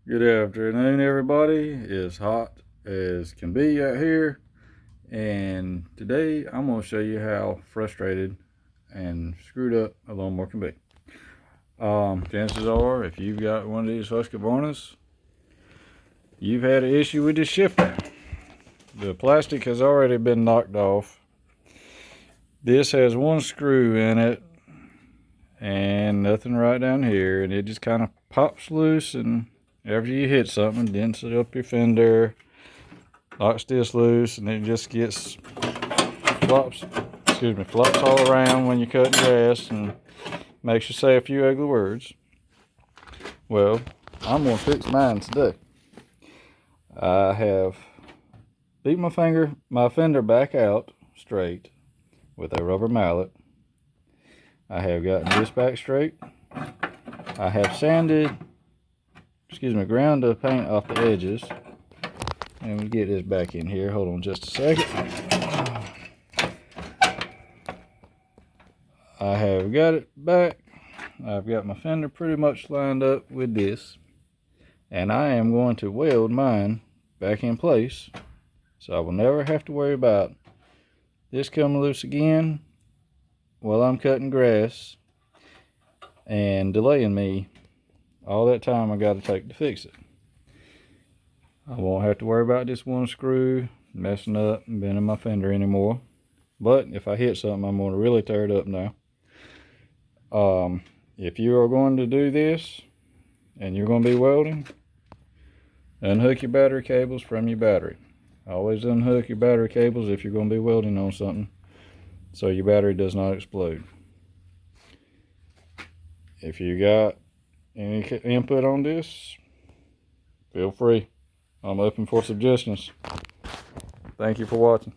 Good afternoon, everybody. It's hot as can be out here, and today I'm going to show you how frustrated and screwed up a lawnmower can be. Chances are, if you've got one of these Husqvarnas, you've had an issue with the shifter. The plastic has already been knocked off. This has one screw in it and nothing right down here, and it just kind of pops loose, and after you hit something, dents up your fender, knocks this loose, and it just gets flops all around when you're cutting grass and makes you say a few ugly words. Well, I'm gonna fix mine today. I have beat my fender back out straight with a rubber mallet. I have gotten this back straight. I have ground the paint off the edges. And we get this back in here. Hold on just a second. I have got it back. I've got my fender pretty much lined up with this. And I am going to weld mine back in place, so I will never have to worry about this coming loose again while I'm cutting grass and delaying me all that time I got to take to fix it. I won't have to worry about this one screw messing up and bending my fender anymore. But if I hit something, I'm going to really tear it up now. If you are going to do this and you're going to be welding, unhook your battery cables from your battery. Always unhook your battery cables if you're going to be welding on something, so your battery does not explode. If you got any input on this, feel free. I'm open for suggestions. Thank you for watching.